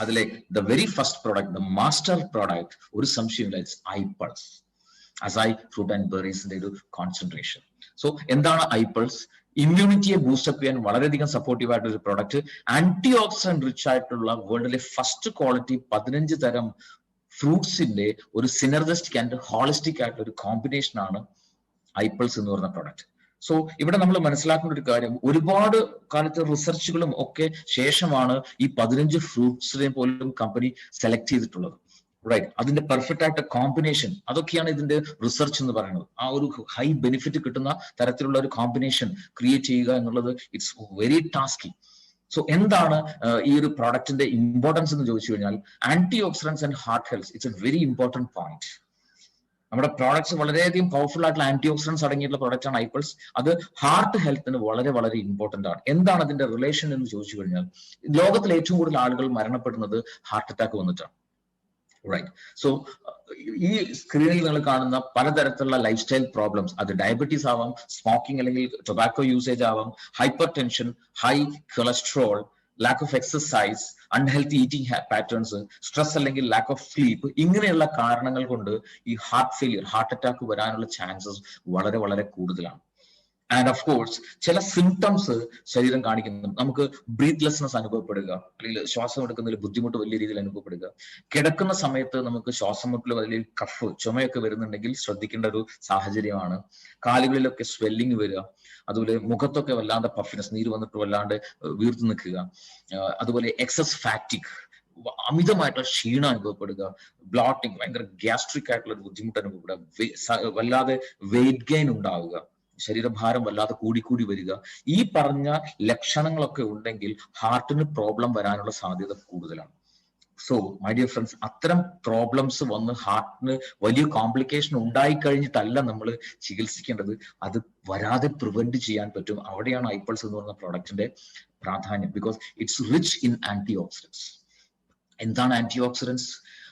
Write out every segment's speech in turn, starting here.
അതിലെ the very first product, the master product, ഒരു സംശയമില്ല, ഇറ്റ്സ് ഐപൾസ്. അസൈ ഫ്രൂട്ട് ആൻഡ് ബെറീസിന്റെ ഒരു കോൺസെൻട്രേഷൻ. സോ എന്താണ് ഐപൾസ്? ഇമ്മ്യൂണിറ്റിയെ ബൂസ്റ്റപ്പ് ചെയ്യാൻ വളരെയധികം സപ്പോർട്ടീവ് ആയിട്ടുള്ള ഒരു പ്രോഡക്റ്റ്, ആന്റി ഓക്സിഡന്റ് റിച്ച് ആയിട്ടുള്ള വേൾഡിലെ ഫസ്റ്റ് ക്വാളിറ്റി 15 തരം ഫ്രൂട്ട്സിന്റെ ഒരു സിനർജിസ്റ്റിക് ആൻഡ് ഹോളിസ്റ്റിക് ആയിട്ടുള്ള ഒരു കോമ്പിനേഷൻ ആണ് ഐപൾസ് എന്ന് പറയുന്ന പ്രോഡക്റ്റ്. സോ ഇവിടെ നമ്മൾ മനസ്സിലാക്കേണ്ട ഒരു കാര്യം, ഒരുപാട് കാലത്തെ റിസർച്ചുകളും ഒക്കെ ശേഷമാണ് ഈ 15 ഫ്രൂട്ട്സിനെ പോലും കമ്പനി സെലക്ട് ചെയ്തിട്ടുള്ളത്. റൈറ്റ്, അതിന്റെ പെർഫെക്റ്റ് ആയിട്ട് കോമ്പിനേഷൻ, അതൊക്കെയാണ് ഇതിന്റെ റിസർച്ച് എന്ന് പറയുന്നത്. ആ ഒരു ഹൈ ബെനിഫിറ്റ് കിട്ടുന്ന തരത്തിലുള്ള ഒരു കോമ്പിനേഷൻ ക്രിയേറ്റ് ചെയ്യുക എന്നുള്ളത് ഇറ്റ്സ് വെരി ടാസ്കി. സോ എന്താണ് ഈ ഒരു പ്രോഡക്റ്റിന്റെ ഇമ്പോർട്ടൻസ് എന്ന് ചോദിച്ചു കഴിഞ്ഞാൽ, antioxidants and heart health, it's a very important point. നമ്മുടെ പ്രോഡക്ട്സ് വളരെയധികം പവർഫുൾ ആയിട്ടുള്ള ആന്റി ഓക്സിഡൻസ് അടങ്ങിയിട്ടുള്ള പ്രോഡക്റ്റ് ആണ് ഐപൾസ്. അത് ഹാർട്ട് ഹെൽത്തിന് വളരെ വളരെ ഇമ്പോർട്ടന്റ് ആണ്. എന്താണ് അതിന്റെ റിലേഷൻ എന്ന് ചോദിച്ചു കഴിഞ്ഞാൽ, ലോകത്തിൽ ഏറ്റവും കൂടുതൽ ആളുകൾ മരണപ്പെടുന്നത് ഹാർട്ട് അറ്റാക്ക് വന്നിട്ടാണ്. റൈറ്റ്. സോ ഈ സ്ക്രീനിൽ നിങ്ങൾ കാണുന്ന പലതരത്തിലുള്ള ലൈഫ് സ്റ്റൈൽ പ്രോബ്ലംസ്, അത് ഡയബറ്റീസ് ആവാം, സ്മോക്കിംഗ് അല്ലെങ്കിൽ ടൊബാക്കോ യൂസേജ് ആവാം, hyper tension, high cholesterol, lack of exercise, unhealthy eating patterns, stress അല്ലെങ്കിൽ ലാക്ക് ഓഫ് സ്ലീപ്പ്, ഇങ്ങനെയുള്ള കാരണങ്ങൾ കൊണ്ട് ഈ ഹാർട്ട് ഫെയിലിയർ, ഹാർട്ട് അറ്റാക്ക് വരാനുള്ള ചാൻസസ് വളരെ വളരെ കൂടുതലാണ്. ആൻഡ് ഓഫ് കോഴ്സ് ചില സിംറ്റംസ് ശരീരം കാണിക്കുന്നു. നമുക്ക് ബ്രീത്ത്ലെസ്നെസ് അനുഭവപ്പെടുക, അല്ലെങ്കിൽ ശ്വാസം എടുക്കുന്നതിൽ ബുദ്ധിമുട്ട് വലിയ രീതിയിൽ അനുഭവപ്പെടുക, കിടക്കുന്ന സമയത്ത് നമുക്ക് ശ്വാസം മുട്ടൽ, വലിയ കഫ്, ചുമയൊക്കെ വരുന്നുണ്ടെങ്കിൽ ശ്രദ്ധിക്കേണ്ട ഒരു സാഹചര്യമാണ്. കാലുകളിലൊക്കെ സ്വെല്ലിങ് വരിക, അതുപോലെ മുഖത്തൊക്കെ വല്ലാണ്ട് പഫിനെസ്, നീര് വന്നിട്ട് വല്ലാണ്ട് വീർത്തു നിൽക്കുക, അതുപോലെ എക്സസ് ഫാറ്റിക്, അമിതമായിട്ടുള്ള ക്ഷീണം അനുഭവപ്പെടുക, ബ്ലോട്ടിങ്, ഭയങ്കര ഗ്യാസ്ട്രിക് ആയിട്ടുള്ള ഒരു ബുദ്ധിമുട്ട് അനുഭവപ്പെടുക, വല്ലാതെ വെയിറ്റ് ഗെയിൻ ഉണ്ടാവുക, ശരീരഭാരം വല്ലാതെ കൂടിക്കൂടി വരിക, ഈ പറഞ്ഞ ലക്ഷണങ്ങളൊക്കെ ഉണ്ടെങ്കിൽ ഹാർട്ടിന് പ്രോബ്ലം വരാനുള്ള സാധ്യത കൂടുതലാണ്. സോ മൈ ഡിയർ ഫ്രണ്ട്സ്, അത്തരം പ്രോബ്ലംസ് വന്ന് ഹാർട്ടിന് വലിയ കോംപ്ലിക്കേഷൻ ഉണ്ടായി കഴിഞ്ഞിട്ടല്ല നമ്മൾ ചികിത്സിക്കേണ്ടത്, അത് വരാതെ പ്രിവെന്റ് ചെയ്യാൻ പറ്റും. അവിടെയാണ് ഐപൾസ് എന്ന് പറയുന്ന പ്രോഡക്റ്റിന്റെ പ്രാധാന്യം. Because it's rich in antioxidants. എന്താണ് ആന്റി ഓക്സിഡൻസ്?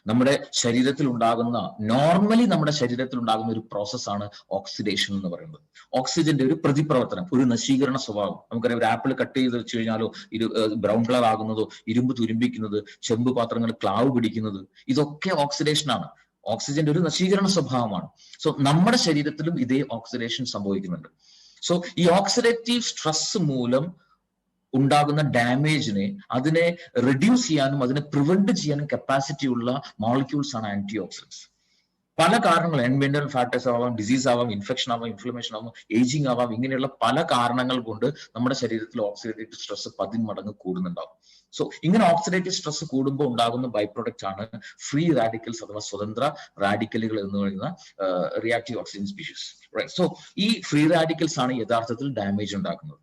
നമ്മുടെ ശരീരത്തിൽ ഉണ്ടാകുന്ന, നോർമലി നമ്മുടെ ശരീരത്തിൽ ഉണ്ടാകുന്ന ഒരു പ്രോസസ്സാണ് ഓക്സിഡേഷൻ എന്ന് പറയുന്നത്. ഓക്സിജന്റെ ഒരു പ്രതിപ്രവർത്തനം, ഒരു നശീകരണ സ്വഭാവം. നമുക്കറിയാം, ഒരു ആപ്പിൾ കട്ട് ചെയ്ത് വെച്ച് കഴിഞ്ഞാലോ ബ്രൗൺ കളർ ആകുന്നതോ, ഇരുമ്പ് തുരുമ്പിക്കുന്നത്, ചെമ്പ് പാത്രങ്ങൾ ക്ലാവ് പിടിക്കുന്നത്, ഇതൊക്കെ ഓക്സിഡേഷൻ ആണ്. ഓക്സിജന്റെ ഒരു നശീകരണ സ്വഭാവമാണ്. സോ നമ്മുടെ ശരീരത്തിലും ഇതേ ഓക്സിഡേഷൻ സംഭവിക്കുന്നുണ്ട്. സോ ഈ ഓക്സിഡേറ്റീവ് സ്ട്രെസ് മൂലം ഉണ്ടാകുന്ന ഡാമേജിനെ, അതിനെ റിഡ്യൂസ് ചെയ്യാനും അതിനെ പ്രിവെന്റ് ചെയ്യാനും കപ്പാസിറ്റി ഉള്ള മോളിക്യൂൾസ് ആണ് ആന്റി ഓക്സിഡൻസ്. പല കാരണങ്ങൾ, എൻവയറൺമെന്റൽ ഫാക്ടേഴ്സ് ആവാം, ഡിസീസ് ആവാം, ഇൻഫെക്ഷൻ ആവാം, ഇൻഫ്ലമേഷൻ ആവാം, ഏജിങ് ആവാം, ഇങ്ങനെയുള്ള പല കാരണങ്ങൾ കൊണ്ട് നമ്മുടെ ശരീരത്തിൽ ഓക്സിഡേറ്റീവ് സ്ട്രെസ് 10 മടങ്ങ് കൂടുന്നുണ്ടാവും. സോ ഇങ്ങനെ ഓക്സിഡേറ്റീവ് സ്ട്രെസ് കൂടുമ്പോൾ ഉണ്ടാകുന്ന ബൈ പ്രൊഡക്റ്റ് ആണ് ഫ്രീ റാഡിക്കൽസ് അഥവാ സ്വതന്ത്ര റാഡിക്കലുകൾ എന്ന് പറയുന്ന reactive oxygen species. Right. So ഈ ഫ്രീ റാഡിക്കൽസ് ആണ് യഥാർത്ഥത്തിൽ ഡാമേജ് ഉണ്ടാക്കുന്നത്.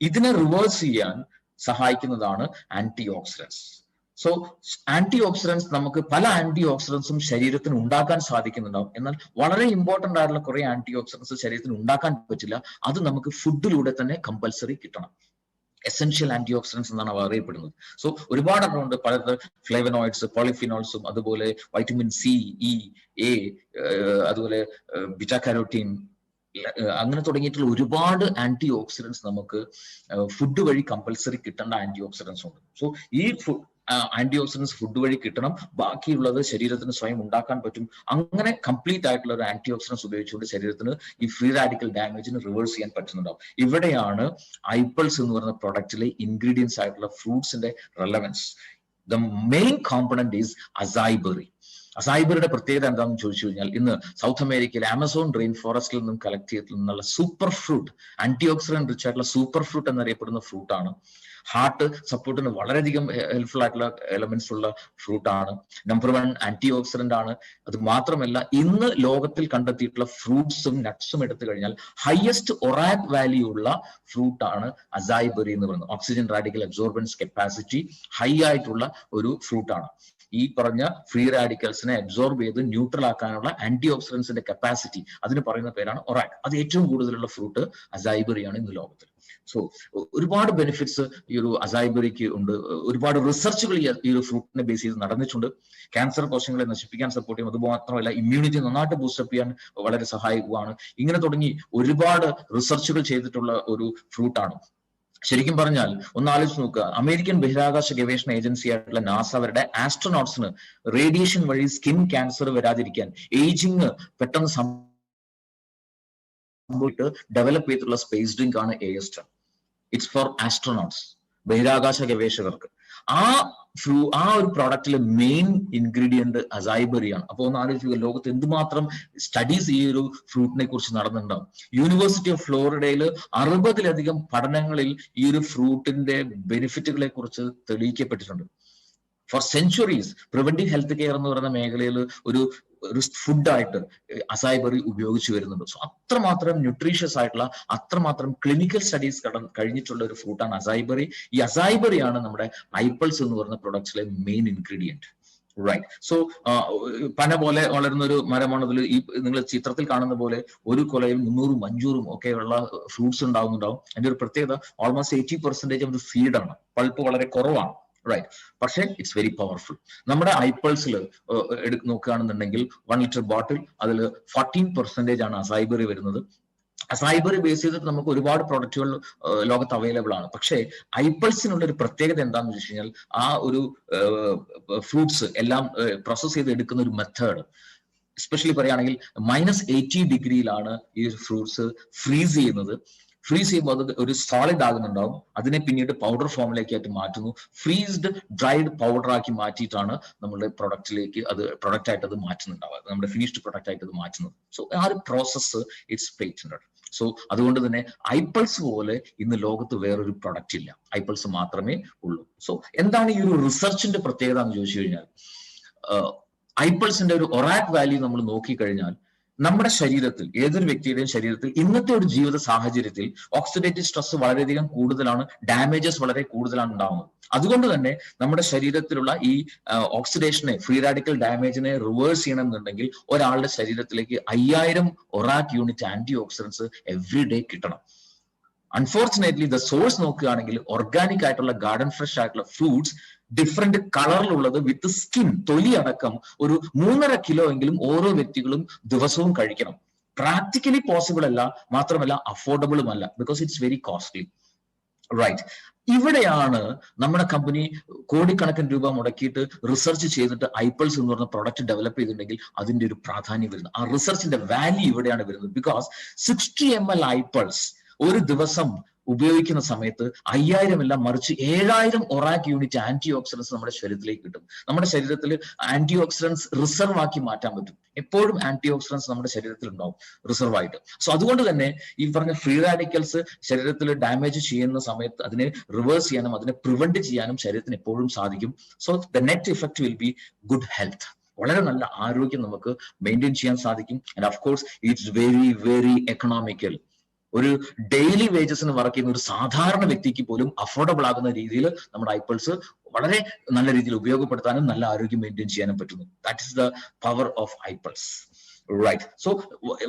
ഇതിനെ റിവേഴ്സ് ചെയ്യാൻ സഹായിക്കുന്നതാണ് antioxidants. So antioxidants, നമുക്ക് പല ആന്റി ഓക്സിഡൻസും ശരീരത്തിന് ഉണ്ടാക്കാൻ സാധിക്കുന്നുണ്ടാവും. എന്നാൽ വളരെ ഇമ്പോർട്ടന്റ് ആയിട്ടുള്ള കുറെ ആന്റി ഓക്സിഡൻസ് ശരീരത്തിന് ഉണ്ടാക്കാൻ പറ്റില്ല. അത് നമുക്ക് ഫുഡിലൂടെ തന്നെ കമ്പൽസറി കിട്ടണം. എസെൻഷ്യൽ ആന്റി ഓക്സിഡൻസ് എന്നാണ് അവ അറിയപ്പെടുന്നത്. സോ ഒരുപാട് ഉണ്ട്, പല ഫ്ലേവനോയിഡ്സ്, പോളിഫിനോൾസും, അതുപോലെ വൈറ്റമിൻ സി, ഇ, എ, അതുപോലെ ബീറ്റാ കാരോട്ടീൻ, അങ്ങനെ തുടങ്ങിയിട്ടുള്ള ഒരുപാട് ആന്റി ഓക്സിഡൻസ് നമുക്ക് ഫുഡ് വഴി കമ്പൽസറി കിട്ടേണ്ട ആന്റി ഓക്സിഡൻസ് ഉണ്ട്. സോ ഈ ആന്റി ഓക്സിഡൻസ് ഫുഡ് വഴി കിട്ടണം, ബാക്കിയുള്ളത് ശരീരത്തിന് സ്വയം ഉണ്ടാക്കാൻ പറ്റും. അങ്ങനെ കംപ്ലീറ്റ് ആയിട്ടുള്ള ഒരു ആന്റി ഓക്സിഡൻസ് ഉപയോഗിച്ചുകൊണ്ട് ശരീരത്തിന് ഈ ഫ്രീ റാഡിക്കൽ ഡാമേജിന് റിവേഴ്സ് ചെയ്യാൻ പറ്റുന്നുണ്ടാവും. ഇവിടെയാണ് ഐപൾസ് എന്ന് പറയുന്ന പ്രൊഡക്റ്റിലെ ഇൻഗ്രീഡിയൻസ് ആയിട്ടുള്ള ഫ്രൂട്ട്സിന്റെ relevance. The main component is acai berry. അസായിബറിയുടെ പ്രത്യേകത എന്താണെന്ന് ചോദിച്ചു കഴിഞ്ഞാൽ, ഇന്ന് സൗത്ത് അമേരിക്കയിലെ ആമസോൺ റെയിൻ ഫോറസ്റ്റിൽ നിന്നും കളക്ട് ചെയ്തിട്ടുള്ള നിന്നുള്ള super fruit, anti oxidant rich ആയിട്ടുള്ള സൂപ്പർ ഫ്രൂട്ട് എന്നറിയപ്പെടുന്ന ഫ്രൂട്ടാണ്. ഹാർട്ട് സപ്പോർട്ടിന് വളരെയധികം ഹെൽപ്ഫുൾ ആയിട്ടുള്ള എലമെന്റ്സ് ഉള്ള ഫ്രൂട്ടാണ്. നമ്പർ 1 ആന്റി ഓക്സിഡന്റ് ആണ്. അത് മാത്രമല്ല, ഇന്ന് ലോകത്തിൽ കണ്ടെത്തിയിട്ടുള്ള ഫ്രൂട്ട്സും നട്ട്സും എടുത്തു കഴിഞ്ഞാൽ ഹയസ്റ്റ് ഒറാക് വാല്യൂ ഉള്ള ഫ്രൂട്ടാണ് അസായ് ബെറി എന്ന് പറയുന്നത്. Oxygen radical absorbance capacity high ആയിട്ടുള്ള ഒരു ഫ്രൂട്ടാണ്. ഈ പറഞ്ഞ ഫ്രീ റാഡിക്കൽസിനെ അബ്സോർബ് ചെയ്ത് ന്യൂട്രൽ ആക്കാനുള്ള ആന്റി ഓക്സിഡൻസിന്റെ കപ്പാസിറ്റി, അതിന് പറയുന്ന പേരാണ് ഒറാക്. അത് ഏറ്റവും കൂടുതലുള്ള ഫ്രൂട്ട് അസായ് ബെറിയാണ് ഇന്ന് ലോകത്തിൽ. സോ ഒരുപാട് ബെനിഫിറ്റ്സ് ഈ ഒരു അസായ് ബെറിക്ക് ഉണ്ട്. ഒരുപാട് റിസർച്ചുകൾ ഈ ഒരു ഫ്രൂട്ടിനെ ബേസ് ചെയ്ത് നടന്നിട്ടുണ്ട്. ക്യാൻസർ കോശങ്ങളെ നശിപ്പിക്കാൻ സപ്പോർട്ട് ചെയ്യും, അതുമാത്രമല്ല ഇമ്മ്യൂണിറ്റി നന്നായിട്ട് ബൂസ്റ്റപ്പ് ചെയ്യാൻ വളരെ സഹായിക്കുകയാണ്. ഇങ്ങനെ തുടങ്ങി ഒരുപാട് റിസർച്ചുകൾ ചെയ്തിട്ടുള്ള ഒരു ഫ്രൂട്ടാണ്. ശരിക്കും പറഞ്ഞാൽ ഒന്ന് ആലോചിച്ച് നോക്കുക, അമേരിക്കൻ ബഹിരാകാശ ഗവേഷണ ഏജൻസി ആയിട്ടുള്ള നാസ അവരുടെ ആസ്ട്രോനോട്സിന് റേഡിയേഷൻ വഴി സ്കിൻ ക്യാൻസർ വരാതിരിക്കാൻ, ഏജിങ് പെട്ടെന്ന് സംഭവിച്ചിട്ട് ഡെവലപ്പ് ചെയ്തിട്ടുള്ള സ്പേസ് ഡ്രിങ്ക് ആണ് ASTR. ഇറ്റ്സ് ഫോർ ആസ്ട്രോനോട്സ്, ബഹിരാകാശ ഗവേഷകർക്ക്. ആ ഒരു പ്രോഡക്റ്റിലെ മെയിൻ ഇൻഗ്രീഡിയന്റ് അസൈബറിയാണ്. അപ്പൊ ഒന്ന് ആലോചിക്കുക, ലോകത്ത് എന്തുമാത്രം സ്റ്റഡീസ് ഈ ഒരു ഫ്രൂട്ടിനെ കുറിച്ച് നടന്നിട്ടുണ്ടാവും. യൂണിവേഴ്സിറ്റി ഓഫ് ഫ്ലോറിഡയിൽ 60-ലധികം പഠനങ്ങളിൽ ഈ ഒരു ഫ്രൂട്ടിന്റെ ബെനിഫിറ്റുകളെ കുറിച്ച് തെളിയിക്കപ്പെട്ടിട്ടുണ്ട്. For centuries preventive health care എന്ന് പറയുന്ന മേഖലയിൽ ഒരു ഫുഡായിട്ട് അസൈബറി ഉപയോഗിച്ചു വരുന്നുണ്ട്. സോ അത്രമാത്രം ന്യൂട്രീഷ്യസ് ആയിട്ടുള്ള, അത്രമാത്രം ക്ലിനിക്കൽ സ്റ്റഡീസ് കഴിഞ്ഞിട്ടുള്ള ഒരു ഫ്രൂട്ടാണ് അസൈബറി. ഈ അസൈബറിയാണ് നമ്മുടെ ഐപ്പിൾസ് എന്ന് പറയുന്ന പ്രൊഡക്ട്സിലെ മെയിൻ ഇൻഗ്രീഡിയന്റ്. റൈറ്റ്. സോ പന പോലെ വളരുന്ന ഒരു മരമാണതിൽ. ഈ നിങ്ങൾ ചിത്രത്തിൽ കാണുന്ന പോലെ ഒരു കൊലയിൽ 300-ഉം 500-ഉം ഒക്കെയുള്ള ഫ്രൂട്ട്സ് ഉണ്ടാവുന്നുണ്ടാവും. അതിന്റെ ഒരു പ്രത്യേകത, ഓൾമോസ്റ്റ് 80% ഓഫ് ഫീഡാണ്, പൾപ്പ് വളരെ കുറവാണ്. റൈറ്റ്. പക്ഷേ ഇറ്റ്സ് വെരി പവർഫുൾ. നമ്മുടെ ഐപ്പിൾസിൽ നോക്കുകയാണെന്നുണ്ടെങ്കിൽ 1 ലിറ്റർ ബോട്ടിൽ, അതിൽ 14% ആണ് അസൈബറി വരുന്നത്. അസൈബറി ബേസ് ചെയ്തിട്ട് നമുക്ക് ഒരുപാട് പ്രൊഡക്റ്റുകൾ ലോകത്ത് അവൈലബിൾ ആണ്. പക്ഷേ ഐപ്പിൾസിനുള്ള ഒരു പ്രത്യേകത എന്താണെന്ന് വെച്ച് കഴിഞ്ഞാൽ, ആ ഒരു ഫ്രൂട്ട്സ് എല്ലാം പ്രോസസ് ചെയ്ത് എടുക്കുന്ന ഒരു മെത്തേഡ്, എസ്പെഷ്യലി പറയുകയാണെങ്കിൽ -80 ഡിഗ്രിയിലാണ് ഈ ഫ്രൂട്ട്സ് ഫ്രീസ് ചെയ്യുന്നത്. ഫ്രീസ് ചെയ്യുമ്പോൾ അത് ഒരു സോളിഡ് ആകുന്നുണ്ടാവും. അതിനെ പിന്നീട് പൗഡർ ഫോമിലേക്ക് ആയിട്ട് മാറ്റുന്നു. ഫ്രീസ്ഡ് ഡ്രൈഡ് പൗഡർ ആക്കി മാറ്റിയിട്ടാണ് നമ്മുടെ പ്രൊഡക്റ്റിലേക്ക് പ്രൊഡക്റ്റ് ആയിട്ട് അത് മാറ്റുന്നുണ്ടാവുക, നമ്മുടെ ഫിനിഷ്ഡ് പ്രൊഡക്റ്റ് ആയിട്ട് അത് മാറ്റുന്നത്. സോ ആ ഒരു പ്രോസസ്സ് ഇറ്റ്സ് പേറ്റന്റഡ്. സോ അതുകൊണ്ട് തന്നെ ഐപ്പിൾസ് പോലെ ഇന്ന് ലോകത്ത് വേറൊരു പ്രൊഡക്റ്റ് ഇല്ല, ഐപ്പിൾസ് മാത്രമേ ഉള്ളൂ. സോ എന്താണ് ഈ ഒരു റിസർച്ചിന്റെ പ്രത്യേകത എന്ന് ചോദിച്ചു കഴിഞ്ഞാൽ, ഐപ്പിൾസിന്റെ ഒരു ഒറാക് വാല്യൂ നമ്മൾ നോക്കിക്കഴിഞ്ഞാൽ, നമ്മുടെ ശരീരത്തിൽ, ഏതൊരു വ്യക്തിയുടെയും ശരീരത്തിൽ ഇന്നത്തെ ഒരു ജീവിത സാഹചര്യത്തിൽ ഓക്സിഡേറ്റീവ് സ്ട്രെസ് വളരെയധികം കൂടുതലാണ്, ഡാമേജസ് വളരെ കൂടുതലാണ് ഉണ്ടാവുന്നത്. അതുകൊണ്ട് തന്നെ നമ്മുടെ ശരീരത്തിലുള്ള ഈ ഓക്സിഡേഷനെ, ഫ്രീ റാഡിക്കൽ ഡാമേജിനെ റിവേഴ്സ് ചെയ്യണമെന്നുണ്ടെങ്കിൽ ഒരാളുടെ ശരീരത്തിലേക്ക് 5000 ORAC unit anti oxidants every day കിട്ടണം. അൺഫോർച്ചുനേറ്റ്ലി ദ സോഴ്സ് നോക്കുകയാണെങ്കിൽ ഓർഗാനിക് ആയിട്ടുള്ള ഗാർഡൻ ഫ്രഷ് ആയിട്ടുള്ള ഫ്രൂട്ട്സ് ഡിഫറെന്റ് കളറിലുള്ളത് വിത്ത് സ്കിൻ, തൊലി അടക്കം ഒരു 3.5 കിലോ എങ്കിലും ഓരോ വ്യക്തികളും ദിവസവും കഴിക്കണം. പ്രാക്ടിക്കലി പോസിബിൾ അല്ല, മാത്രമല്ല അഫോർഡബിളും അല്ല, because it's very costly. Right. ഇവിടെയാണ് നമ്മുടെ കമ്പനി കോടിക്കണക്കിന് രൂപ മുടക്കിയിട്ട് റിസർച്ച് ചെയ്തിട്ട് ഐപ്പിൾസ് എന്ന് പറഞ്ഞ പ്രൊഡക്റ്റ് ഡെവലപ്പ് ചെയ്തിട്ടുണ്ടെങ്കിൽ അതിന്റെ ഒരു പ്രാധാന്യം വരുന്നത്, ആ റിസർച്ചിന്റെ വാല്യൂ ഇവിടെയാണ് വരുന്നത്. ബിക്കോസ് 60 ml ഐപ്പിൾസ് ഒരു ദിവസം ഉപയോഗിക്കുന്ന സമയത്ത് 5000 അല്ല, മറിച്ച് 7000 ഒറാക് യൂണിറ്റ് ആന്റി ഓക്സിഡൻസ് നമ്മുടെ ശരീരത്തിലേക്ക് കിട്ടും. നമ്മുടെ ശരീരത്തിൽ ആന്റി ഓക്സിഡൻസ് റിസർവ് ആക്കി മാറ്റാൻ പറ്റും. എപ്പോഴും ആന്റി ഓക്സിഡൻസ് നമ്മുടെ ശരീരത്തിൽ ഉണ്ടാവും റിസർവ് ആയിട്ട്. സോ അതുകൊണ്ട് തന്നെ ഈ പറഞ്ഞ ഫ്രീ റാഡിക്കൽസ് ശരീരത്തിൽ ഡാമേജ് ചെയ്യുന്ന സമയത്ത് അതിനെ റിവേഴ്സ് ചെയ്യാനും അതിനെ പ്രിവെന്റ് ചെയ്യാനും ശരീരത്തിന് എപ്പോഴും സാധിക്കും. So the net effect will be good health. വളരെ നല്ല ആരോഗ്യം നമുക്ക് മെയിൻറ്റെയിൻ ചെയ്യാൻ സാധിക്കും. And of course it's very very economical. ഒരു ഡെയിലി വേജസിന് വർക്ക് ചെയ്യുന്ന ഒരു സാധാരണ വ്യക്തിക്ക് പോലും അഫോർഡബിൾ ആകുന്ന രീതിയിൽ നമ്മുടെ ഐപ്പിൾസ് വളരെ നല്ല രീതിയിൽ ഉപയോഗപ്പെടുത്താനും നല്ല ആരോഗ്യം മെയിൻറ്റെയിൻ ചെയ്യാനും പറ്റുന്നു. That is the power of iPulse. Right. So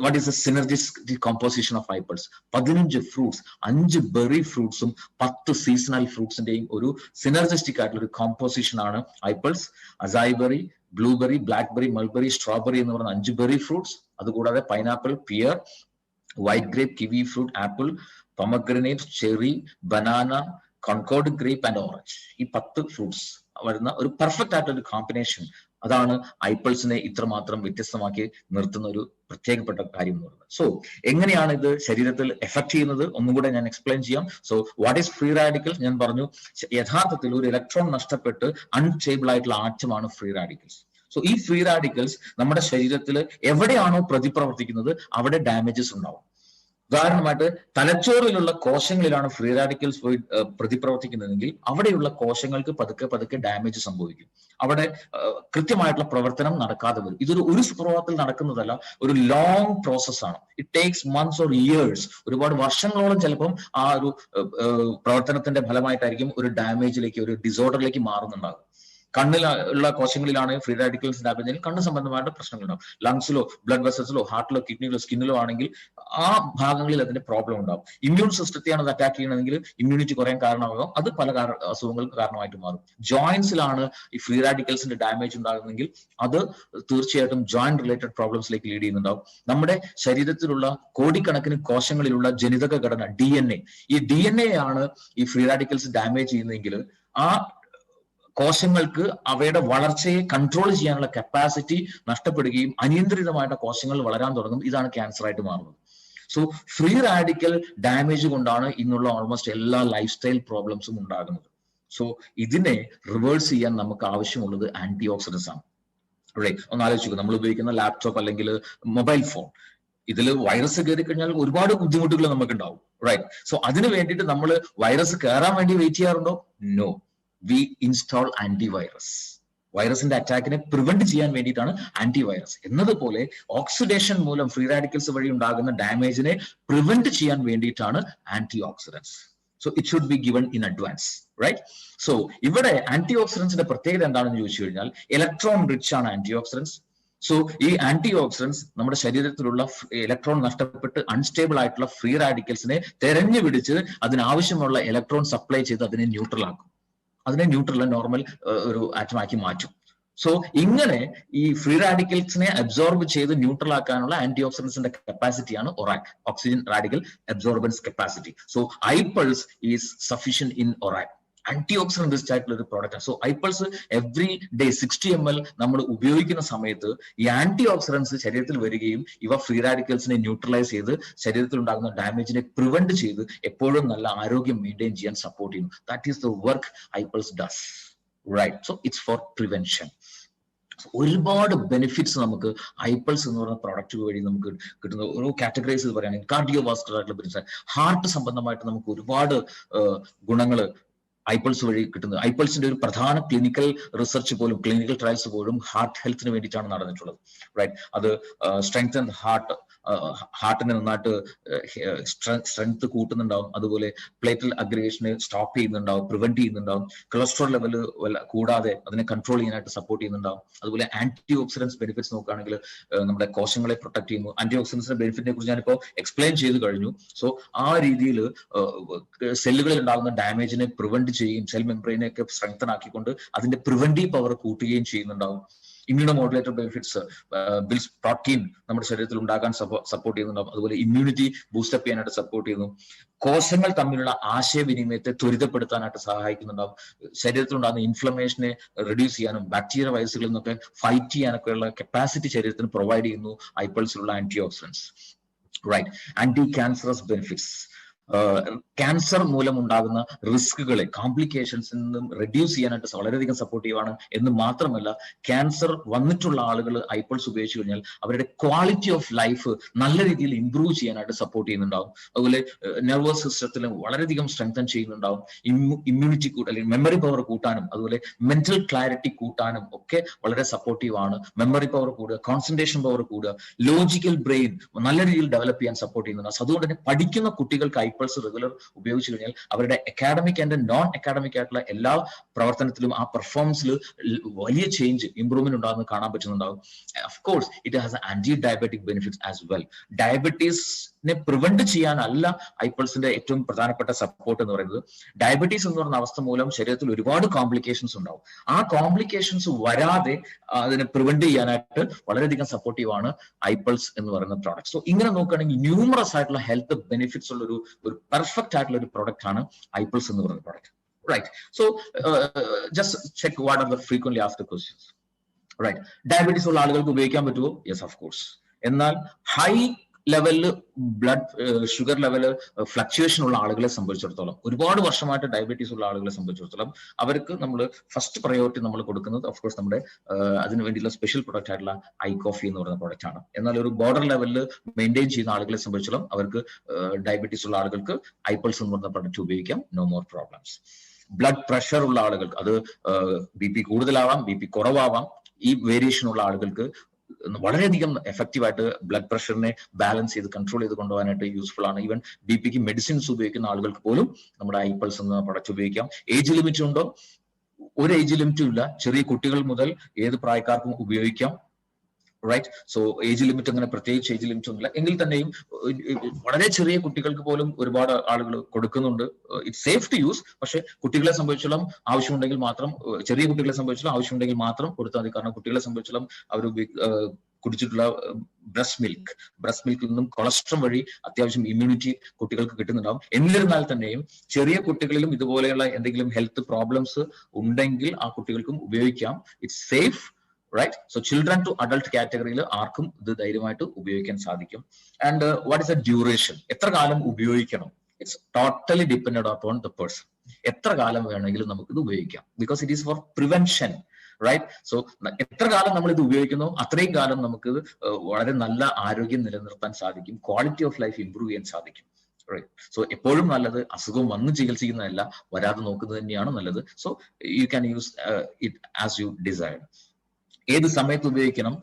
what is the synergistic composition of iPulse? 15 fruits, 5 berry ഫ്രൂട്ട്സും 10 സീസണൽ ഫ്രൂട്ട്സിന്റെയും ഒരു സിനർജിസ്റ്റിക് ആയിട്ടുള്ള ഒരു കോമ്പോസിഷൻ ആണ് iPulse. Acai berry, blueberry, blackberry, mulberry, strawberry എന്ന് പറയുന്ന 5 ബെറി ഫ്രൂട്ട്സ്. അതുകൂടാതെ pineapple, pear, white grape, kiwi fruit, apple, pomegranate, cherry, banana, concord grape and orange. ഈ 10 fruits വരുന്ന ഒരു പെർഫെക്റ്റ് ആയിട്ടുള്ള ഒരു കോമ്പിനേഷൻ, അതാണ് ഐപ്പിൾസിനെ ഇത്രമാത്രം വ്യത്യസ്തമാക്കി നിർത്തുന്ന ഒരു പ്രത്യേകപ്പെട്ട കാര്യം എന്ന് പറയുന്നത്. സോ എങ്ങനെയാണ് ഇത് ശരീരത്തിൽ എഫക്ട് ചെയ്യുന്നത് ഒന്നും കൂടെ ഞാൻ എക്സ്പ്ലെയിൻ ചെയ്യാം. So what is free radicals? ഞാൻ പറഞ്ഞു, യഥാർത്ഥത്തിൽ ഒരു ഇലക്ട്രോൺ നഷ്ടപ്പെട്ട് അൺസ്റ്റേബിൾ ആയിട്ടുള്ള ആറ്റമാണ് ഫ്രീ റാഡിക്കൽസ്. സോ ഈ ഫ്രീ റാഡിക്കൽസ് നമ്മുടെ ശരീരത്തിൽ എവിടെയാണോ പ്രതിപ്രവർത്തിക്കുന്നത് അവിടെ ഡാമേജസ് ഉണ്ടാവും. ഉദാഹരണമായിട്ട് തലച്ചോറിലുള്ള കോശങ്ങളിലാണ് ഫ്രീ റാഡിക്കൽസ് പോയി പ്രതിപ്രവർത്തിക്കുന്നതെങ്കിൽ അവിടെയുള്ള കോശങ്ങൾക്ക് പതുക്കെ പതുക്കെ ഡാമേജ് സംഭവിക്കും. അവിടെ കൃത്യമായിട്ടുള്ള പ്രവർത്തനം നടക്കാതെ വരും. ഇതൊരു സുപ്രഭാതത്തിൽ നടക്കുന്നതല്ല, ഒരു ലോങ് പ്രോസസ്സാണ്. It takes months or years, ഒരുപാട് വർഷങ്ങളോളം ചിലപ്പം ആ ഒരു പ്രവർത്തനത്തിന്റെ ഫലമായിട്ടായിരിക്കും ഒരു ഡാമേജിലേക്ക്, ഒരു ഡിസോർഡറിലേക്ക് മാറുന്നുണ്ടാകും. കണ്ണിലുള്ള കോശങ്ങളിലാണ് ഫ്രീ റാഡിക്കൽസ് ഡാമേജ് ആണെങ്കിൽ കണ്ണ് സംബന്ധമായിട്ട് പ്രശ്നങ്ങളുണ്ടാവും. ലങ്സിലോ ബ്ലഡ് വെസൽസിലോ ഹാർട്ടിലോ കിഡ്നിയിലോ സ്കിന്നിലോ ആണെങ്കിൽ ആ ഭാഗങ്ങളിൽ അതിന്റെ പ്രോബ്ലം ഉണ്ടാവും. ഇമ്മ്യൂൺ സിസ്റ്റത്തെയാണ് അത് അറ്റാക്ക് ചെയ്യണമെങ്കിൽ ഇമ്മ്യൂണിറ്റി കുറയാൻ കാരണമാകും, അത് പല അസുഖങ്ങൾക്ക് കാരണമായിട്ട് മാറും. ജോയിന്റ്സിലാണ് ഈ ഫ്രീ റാഡിക്കൽസിന്റെ ഡാമേജ് ഉണ്ടാകുന്നെങ്കിൽ അത് തീർച്ചയായിട്ടും ജോയിന്റ് റിലേറ്റഡ് പ്രോബ്ലംസിലേക്ക് ലീഡ് ചെയ്യുന്നുണ്ടാവും. നമ്മുടെ ശരീരത്തിലുള്ള കോടിക്കണക്കിന് കോശങ്ങളിലുള്ള ജനിതക ഘടന DNA, ഈ DNA ആണ് ഈ ഫ്രീ റാഡിക്കൽസ് ഡാമേജ് ചെയ്യുന്നതെങ്കിൽ ആ കോശങ്ങൾക്ക് അവയുടെ വളർച്ചയെ കൺട്രോൾ ചെയ്യാനുള്ള കപ്പാസിറ്റി നഷ്ടപ്പെടുകയും അനിയന്ത്രിതമായിട്ട് കോശങ്ങൾ വളരാൻ തുടങ്ങും. ഇതാണ് ക്യാൻസർ ആയിട്ട് മാറുന്നത്. സോ ഫ്രീ റാഡിക്കൽ ഡാമേജ് കൊണ്ടാണ് ഇന്നുള്ള ഓൾമോസ്റ്റ് എല്ലാ ലൈഫ് സ്റ്റൈൽ പ്രോബ്ലംസും ഉണ്ടാകുന്നത്. സോ ഇതിനെ റിവേഴ്സ് ചെയ്യാൻ നമുക്ക് ആവശ്യമുള്ളത് ആന്റി ഓക്സിഡൻസ് ആണ്. ഒന്ന് ആലോചിക്കുക, നമ്മൾ ഉപയോഗിക്കുന്ന ലാപ്ടോപ്പ് അല്ലെങ്കിൽ മൊബൈൽ ഫോൺ, ഇതിൽ വൈറസ് കയറി കഴിഞ്ഞാൽ ഒരുപാട് ബുദ്ധിമുട്ടുകൾ നമുക്ക് ഉണ്ടാവും. റൈറ്റ്. സോ അതിന് വേണ്ടിയിട്ട് നമ്മൾ വൈറസ് കയറാൻ വേണ്ടി വെയിറ്റ് ചെയ്യാറുണ്ടോ? നോ. We install antivirus. വൈറസിന്റെ അറ്റാക്കിനെ പ്രിവെന്റ് ചെയ്യാൻ വേണ്ടിയിട്ടാണ് ആന്റിവൈറസ്. എന്നതുപോലെ ഓക്സിഡേഷൻ മൂലം ഫ്രീ റാഡിക്കൽസ് വഴി ഉണ്ടാകുന്ന ഡാമേജിനെ പ്രിവെന്റ് ചെയ്യാൻ വേണ്ടിയിട്ടാണ് antioxidants. So it should be given in advance. Right. So ഇവിടെ ആന്റി ഓക്സിഡൻസിന്റെ പ്രത്യേകത എന്താണെന്ന് ചോദിച്ചു കഴിഞ്ഞാൽ ഇലക്ട്രോൺ റിച്ച് ആണ് ആന്റി ഓക്സിഡൻസ്. സോ ഈ ആന്റി ഓക്സിഡൻസ് നമ്മുടെ ശരീരത്തിലുള്ള ഇലക്ട്രോൺ നഷ്ടപ്പെട്ട് അൺസ്റ്റേബിൾ ആയിട്ടുള്ള ഫ്രീ റാഡിക്കൽസിനെ തെരഞ്ഞു പിടിച്ച് അതിനാവശ്യമുള്ള ഇലക്ട്രോൺ സപ്ലൈ ചെയ്ത് അതിനെ ന്യൂട്രൽ ആക്കും, അതിനെ ന്യൂട്രൽ നോർമൽ ഒരു ആറ്റമാക്കി മാറ്റും. സോ ഇങ്ങനെ ഈ ഫ്രീ റാഡിക്കൽസിനെ അബ്സോർബ് ചെയ്ത് ന്യൂട്രൽ ആക്കാനുള്ള ആന്റി ഓക്സിഡൻസിന്റെ കപ്പാസിറ്റിയാണ് ORAC, oxygen radical absorbance capacity. So iPulse is sufficient in ORAC. Anti oxidant rich ആയിട്ടുള്ള ഒരു പ്രോഡക്റ്റ് ആണ്. So iPulse every day 60 ml നമ്മൾ ഉപയോഗിക്കുന്ന സമയത്ത് ഈ ആന്റി ഓക്സിഡൻസ് ശരീരത്തിൽ വരികയും ഇവ ഫ്രീ റാഡിക്കൽസിനെ ന്യൂട്രലൈസ് ചെയ്ത് ശരീരത്തിൽ ഉണ്ടാകുന്ന ഡാമേജിനെ പ്രിവെന്റ് ചെയ്ത് എപ്പോഴും നല്ല ആരോഗ്യം മെയിൻറ്റെയിൻ ചെയ്യാൻ സപ്പോർട്ട് ചെയ്യുന്നു. That is the work iPulse does. Right. So it's for prevention. ഒരുപാട് ബെനിഫിറ്റ്സ് നമുക്ക് ഐപൾസ് എന്ന് പറയുന്ന പ്രോഡക്റ്റ് വഴി നമുക്ക് കിട്ടുന്ന ഓരോ കാറ്റഗറൈസ് പറയുകയാണെങ്കിൽ കാർഡിയോ വാസ്കുലർ ആയിട്ടുള്ള ബെനിഫിറ്റ്സ്, ഹാർട്ട് സംബന്ധമായിട്ട് നമുക്ക് ഒരുപാട് ഗുണങ്ങൾ ഐപൾസ് വഴി കിട്ടുന്നത്. ഐപൾസിന്റെ ഒരു പ്രധാന ക്ലിനിക്കൽ റിസർച്ച് പോലും, ക്ലിനിക്കൽ ട്രയൽസ് പോലും ഹാർട്ട് ഹെൽത്തിന് വേണ്ടിയിട്ടാണ് നടന്നിട്ടുള്ളത്. റൈറ്റ്. അത് സ്ട്രെങ്തൻ ഹാർട്ടിനെ നന്നായിട്ട് സ്ട്രെങ്ത് കൂട്ടുന്നുണ്ടാവും, അതുപോലെ പ്ലേറ്റൽ അഗ്രഗേഷനെ സ്റ്റോപ്പ് ചെയ്യുന്നുണ്ടാവും, പ്രിവെന്റ് ചെയ്യുന്നുണ്ടാവും, കൊളസ്ട്രോൾ ലെവൽ കൂടാതെ അതിനെ കൺട്രോൾ ചെയ്യാനായിട്ട് സപ്പോർട്ട് ചെയ്യുന്നുണ്ടാവും. അതുപോലെ ആന്റി ഓക്സിഡൻസ് ബെനിഫിറ്റ്സ് നോക്കുകയാണെങ്കിൽ നമ്മുടെ കോശങ്ങളെ പ്രൊട്ടക്ട് ചെയ്യുന്നു. ആന്റി ഓക്സിഡൻസിന്റെ ബെനിഫിറ്റിനെ കുറിച്ച് ഞാനിപ്പോൾ എക്സ്പ്ലെയിൻ ചെയ്ത് കഴിഞ്ഞു. സോ ആ രീതിയിൽ സെല്ലുകളിൽ ഉണ്ടാകുന്ന ഡാമേജിനെ പ്രിവെന്റ് ചെയ്യുകയും സെൽ മെംബ്രെയിനെ ഒക്കെ സ്ട്രെങ്തൻ ആക്കിക്കൊണ്ട് അതിന്റെ പ്രിവെന്റീവ് പവർ കൂട്ടുകയും ചെയ്യുന്നുണ്ടാവും. Immuno modulator benefits, bills protein നമ്മുടെ ശരീരത്തിൽ ഉണ്ടാകാൻ സപ്പോർട്ട് ചെയ്യുന്നുണ്ടാവും. അതുപോലെ ഇമ്മ്യൂണിറ്റി ബൂസ്റ്റപ്പ് ചെയ്യാനായിട്ട് സപ്പോർട്ട് ചെയ്യുന്നു. കോശങ്ങൾ തമ്മിലുള്ള ആശയവിനിമയത്തെ ത്വരിതപ്പെടുത്താനായിട്ട് സഹായിക്കുന്നുണ്ടാവും. ശരീരത്തിൽ ഉണ്ടാകുന്ന ഇൻഫ്ലമേഷനെ റിഡ്യൂസ് ചെയ്യാനും ബാക്ടീരിയ വൈറസുകളിൽ നിന്നൊക്കെ ഫൈറ്റ് ചെയ്യാനൊക്കെയുള്ള കപ്പാസിറ്റി ശരീരത്തിന് പ്രൊവൈഡ് ചെയ്യുന്നു ഐപൾസിലുള്ള anti oxidants. Right. Anti cancerous benefits, cancer മൂലം ഉണ്ടാകുന്ന റിസ്കുകളെ, കോംപ്ലിക്കേഷൻസിൽ നിന്നും റെഡ്യൂസ് ചെയ്യാനായിട്ട് വളരെയധികം സപ്പോർട്ടീവ് ആണ്. എന്ന് മാത്രമല്ല ക്യാൻസർ വന്നിട്ടുള്ള ആളുകൾ ഐപൾസ് ഉപയോഗിച്ച് കഴിഞ്ഞാൽ അവരുടെ ക്വാളിറ്റി ഓഫ് ലൈഫ് നല്ല രീതിയിൽ ഇംപ്രൂവ് ചെയ്യാനായിട്ട് സപ്പോർട്ട് ചെയ്യുന്നുണ്ടാവും. അതുപോലെ നെർവസ് സിസ്റ്റത്തിൽ വളരെയധികം സ്ട്രെങ്തൻ ചെയ്യുന്നുണ്ടാവും. ഇമ്മ്യൂണിറ്റി അല്ലെങ്കിൽ മെമ്മറി പവർ കൂട്ടാനും അതുപോലെ മെന്റൽ ക്ലാരിറ്റി കൂട്ടാനും ഒക്കെ വളരെ സപ്പോർട്ടീവ് ആണ്. മെമ്മറി പവർ കൂടുക, കോൺസെൻട്രേഷൻ പവർ കൂടുക, ലോജിക്കൽ ബ്രെയിൻ നല്ല രീതിയിൽ ഡെവലപ്പ് ചെയ്യാൻ സപ്പോർട്ട് ചെയ്യുന്നുണ്ട്. അതുകൊണ്ട് തന്നെ പഠിക്കുന്ന കുട്ടികൾക്ക് ഐപൾസ് റെഗുലർ ഉപയോഗിച്ചു കഴിഞ്ഞാൽ അവരുടെ അക്കാഡമിക് ആൻഡ് നോൺ അക്കാഡമിക് ആയിട്ടുള്ള എല്ലാ പ്രവർത്തനത്തിലും ആ പെർഫോമൻസിൽ വലിയ ചേഞ്ച്, ഇംപ്രൂവ്മെന്റ് ഉണ്ടാകുന്നത് കാണാൻ പറ്റുന്നുണ്ടാവും. Of course it has anti diabetic benefits as well. ഡയബറ്റീസിനെ പ്രിവെന്റ് ചെയ്യാനല്ല ഐപൾസിന്റെ ഏറ്റവും പ്രധാനപ്പെട്ട സപ്പോർട്ട് എന്ന് പറയുന്നത്. ഡയബറ്റീസ് എന്ന് പറയുന്ന അവസ്ഥ മൂലം ശരീരത്തിൽ ഒരുപാട് കോംപ്ലിക്കേഷൻസ് ഉണ്ടാവും. ആ കോംപ്ലിക്കേഷൻസ് വരാതെ അതിനെ പ്രിവെന്റ് ചെയ്യാനായിട്ട് വളരെയധികം സപ്പോർട്ടീവ് ആണ് ഐപൾസ് എന്ന് പറയുന്ന പ്രോഡക്റ്റ്. സോ ഇങ്ങനെ നോക്കുകയാണെങ്കിൽ ന്യൂമറസ് ആയിട്ടുള്ള ഹെൽത്ത് ബെനിഫിറ്റ്സ് ഉള്ള ഒരു പെർഫെക്റ്റ് ആയിട്ടുള്ള ഒരു പ്രോഡക്റ്റ് ആണ് ഐപൾസ് എന്ന് പറയുന്ന product. Right. So just check what are the frequently asked questions. Right. Diabetes ഉള്ള ആളുകൾക്ക് ഉപയോഗിക്കാൻ പറ്റുമോ? Yes, of course. എന്നാൽ ഹൈ ലെവലില് ബ്ലഡ് ഷുഗർ ലെവല് ഫ്ലക്ച്വേഷൻ ഉള്ള ആളുകളെ സംബന്ധിച്ചിടത്തോളം, ഒരുപാട് വർഷമായിട്ട് ഡയബറ്റീസ് ഉള്ള ആളുകളെ സംബന്ധിച്ചിടത്തോളം അവർക്ക് നമ്മൾ ഫസ്റ്റ് പ്രയോറിറ്റി നമ്മൾ കൊടുക്കുന്നത് ഓഫ് കോഴ്സ് നമ്മുടെ അതിന് വേണ്ടിയുള്ള സ്പെഷ്യൽ പ്രൊഡക്റ്റ് ആയിട്ടുള്ള ഐ കോഫി എന്ന് പറയുന്ന പ്രൊഡക്റ്റ് ആണ്. എന്നാൽ ഒരു ബോർഡർ ലെവലിൽ മെയിൻറ്റെയിൻ ചെയ്യുന്ന ആളുകളെ സംബന്ധിച്ചിടത്തോളം അവർക്ക് ഡയബറ്റീസ് ഉള്ള ആളുകൾക്ക് ഐപൾസ് എന്ന് പറയുന്ന പ്രൊഡക്റ്റ് ഉപയോഗിക്കാം, no more problems. Blood pressure ഉള്ള ആളുകൾക്ക്, അത് BP കൂടുതലാവാം, BP കുറവാവാം, ഈ വേരിയേഷൻ ഉള്ള ആളുകൾക്ക് വളരെയധികം എഫക്റ്റീവ് ആയിട്ട് ബ്ലഡ് പ്രഷറിനെ ബാലൻസ് ചെയ്ത് കൺട്രോൾ ചെയ്ത് കൊണ്ടുപോകാനായിട്ട് യൂസ്ഫുൾ ആണ്. ഈവൻ BPക്ക് മെഡിസിൻസ് ഉപയോഗിക്കുന്ന ആളുകൾക്ക് പോലും നമ്മുടെ ഐപൾസ് എന്ന പ്രൊഡക്റ്റ് ഉപയോഗിക്കാം. ഏജ് ലിമിറ്റ് ഉണ്ടോ? ഒരു ഏജ് ലിമിറ്റും ഇല്ല. ചെറിയ കുട്ടികൾ മുതൽ ഏത് പ്രായക്കാർക്കും ഉപയോഗിക്കാം. റൈറ്റ്. സോ ഏജ് ലിമിറ്റ് അങ്ങനെ പ്രത്യേകിച്ച് ഏജ് ലിമിറ്റ് ഒന്നുമില്ല. എങ്കിൽ തന്നെയും വളരെ ചെറിയ കുട്ടികൾക്ക് പോലും ഒരുപാട് ആളുകൾ കൊടുക്കുന്നുണ്ട്. It's safe to use. പക്ഷെ കുട്ടികളെ സംബന്ധിച്ചോളം ആവശ്യമുണ്ടെങ്കിൽ മാത്രം, ചെറിയ കുട്ടികളെ സംബന്ധിച്ചോളം ആവശ്യമുണ്ടെങ്കിൽ മാത്രം കൊടുത്താൽ മതി. കാരണം കുട്ടികളെ സംബന്ധിച്ചോളം അവർ കുടിച്ചിട്ടുള്ള ബ്രസ്റ്റ് മിൽക്കിൽ നിന്നും കൊളസ്ട്രോൾ വഴി അത്യാവശ്യം ഇമ്മ്യൂണിറ്റി കുട്ടികൾക്ക് കിട്ടുന്നുണ്ടാവും. എന്നിരുന്നാൽ തന്നെയും ചെറിയ കുട്ടികളിലും ഇതുപോലെയുള്ള എന്തെങ്കിലും ഹെൽത്ത് പ്രോബ്ലംസ് ഉണ്ടെങ്കിൽ ആ കുട്ടികൾക്കും ഉപയോഗിക്കാം. It's safe. Right. So children to adult കാറ്റഗറിയിൽ ആർക്കും ഇത് ധൈര്യമായിട്ട് ഉപയോഗിക്കാൻ സാധിക്കും. And what is the duration? എത്ര കാലം ഉപയോഗിക്കണം? It's totally depended upon the person. എത്ര കാലം വേണമെങ്കിലും നമുക്ക് ഇത് ഉപയോഗിക്കാം. Because it is for prevention. Right. So എത്ര കാലം നമ്മൾ ഇത് ഉപയോഗിക്കുന്നു അത്രയും കാലം നമുക്ക് വളരെ നല്ല ആരോഗ്യം നിലനിർത്താൻ സാധിക്കും. ക്വാളിറ്റി ഓഫ് ലൈഫ് ഇംപ്രൂവ് ചെയ്യാൻ സാധിക്കും. റൈറ്റ്. സോ എപ്പോഴും നല്ലത് അസുഖം വന്ന് ചികിത്സിക്കുന്നതല്ല, വരാതെ നോക്കുന്നത് തന്നെയാണ് നല്ലത്. So you can use it as you decide. ഏത് സമയത്ത് ഉപയോഗിക്കണം?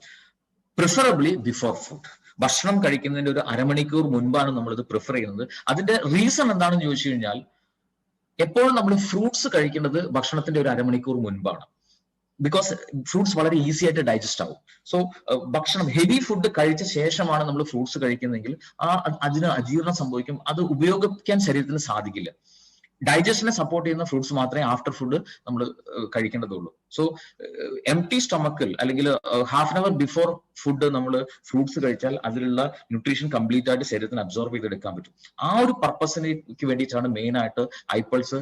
Preferably before food. ഭക്ഷണം കഴിക്കുന്നതിന്റെ ഒരു അരമണിക്കൂർ മുൻപാണ് നമ്മളിത് പ്രിഫർ ചെയ്യുന്നത്. അതിന്റെ റീസൺ എന്താണെന്ന് ചോദിച്ചു കഴിഞ്ഞാൽ, എപ്പോഴും നമ്മൾ ഫ്രൂട്ട്സ് കഴിക്കേണ്ടത് ഭക്ഷണത്തിന്റെ ഒരു അരമണിക്കൂർ മുൻപാണ്. ബിക്കോസ് ഫ്രൂട്ട്സ് വളരെ ഈസി ആയിട്ട് ഡൈജസ്റ്റ് ആവും. സോ ഭക്ഷണം ഹെവി ഫുഡ് കഴിച്ച ശേഷമാണ് നമ്മൾ ഫ്രൂട്ട്സ് കഴിക്കുന്നതെങ്കിൽ അതിന് അജീർണം സംഭവിക്കും. അത് ഉപയോഗിക്കാൻ ശരീരത്തിന് സാധിക്കില്ല. ഡൈജഷനെ സപ്പോർട്ട് ചെയ്യുന്ന ഫ്രൂട്ട്സ് മാത്രമേ ആഫ്റ്റർ ഫുഡ് നമ്മൾ കഴിക്കേണ്ടതുള്ളൂ. സോ എംപ്റ്റി സ്റ്റൊമക്കിൽ അല്ലെങ്കിൽ half an hour before food നമ്മൾ ഫ്രൂട്ട്സ് കഴിച്ചാൽ അതിലുള്ള ന്യൂട്രീഷൻ കംപ്ലീറ്റ് ആയിട്ട് ശരീരത്തിന് അബ്സോർബ് ചെയ്തെടുക്കാൻ പറ്റും. ആ ഒരു പർപ്പസിലേക്ക് വേണ്ടിയിട്ടാണ് മെയിൻ ആയിട്ട് ഐപ്പിൾസ്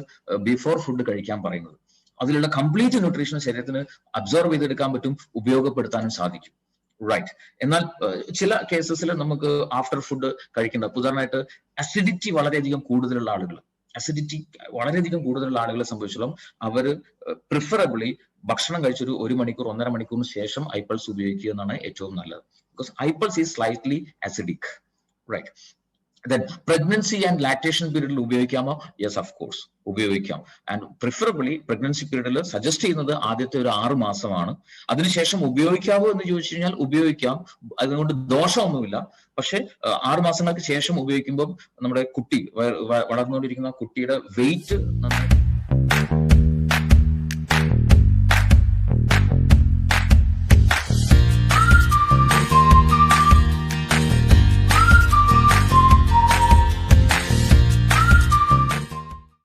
ബിഫോർ ഫുഡ് കഴിക്കാൻ പറയുന്നത്. അതിലുള്ള കംപ്ലീറ്റ് ന്യൂട്രീഷൻ ശരീരത്തിന് അബ്സോർബ് ചെയ്തെടുക്കാൻ പറ്റും, ഉപയോഗപ്പെടുത്താനും സാധിക്കും. റൈറ്റ്. എന്നാൽ ചില കേസസിൽ നമുക്ക് ആഫ്റ്റർ ഫുഡ് കഴിക്കേണ്ട, ഉദാഹരണമായിട്ട് അസിഡിറ്റി വളരെയധികം കൂടുതലുള്ള ആളുകളെ സംബന്ധിച്ചിടത്തോളം അവര് പ്രിഫറബിളി ഭക്ഷണം കഴിച്ചൊരു 1 മണിക്കൂർ 1.5 മണിക്കൂറിന് ശേഷം ഐപ്പിൾസ് ഉപയോഗിക്കുക എന്നാണ് ഏറ്റവും നല്ലത്. Because iPulse is slightly acidic. Right. Then pregnancy and lactation പീരീഡിൽ ഉപയോഗിക്കാമോ? യെസ്, ഓഫ് കോഴ്സ് ഉപയോഗിക്കാം. ആൻഡ് പ്രിഫറബിളി പ്രഗ്നൻസി പീരീഡിൽ സജസ്റ്റ് ചെയ്യുന്നത് ആദ്യത്തെ ഒരു 6 മാസമാണ്. അതിനുശേഷം ഉപയോഗിക്കാവോ എന്ന് ചോദിച്ചു കഴിഞ്ഞാൽ ഉപയോഗിക്കാം. അതുകൊണ്ട് ദോഷമൊന്നുമില്ല. പക്ഷെ 6 മാസങ്ങൾക്ക് ശേഷം ഉപയോഗിക്കുമ്പോൾ നമ്മുടെ കുട്ടി വളർന്നുകൊണ്ടിരിക്കുന്ന കുട്ടിയുടെ വെയിറ്റ് നന്നായി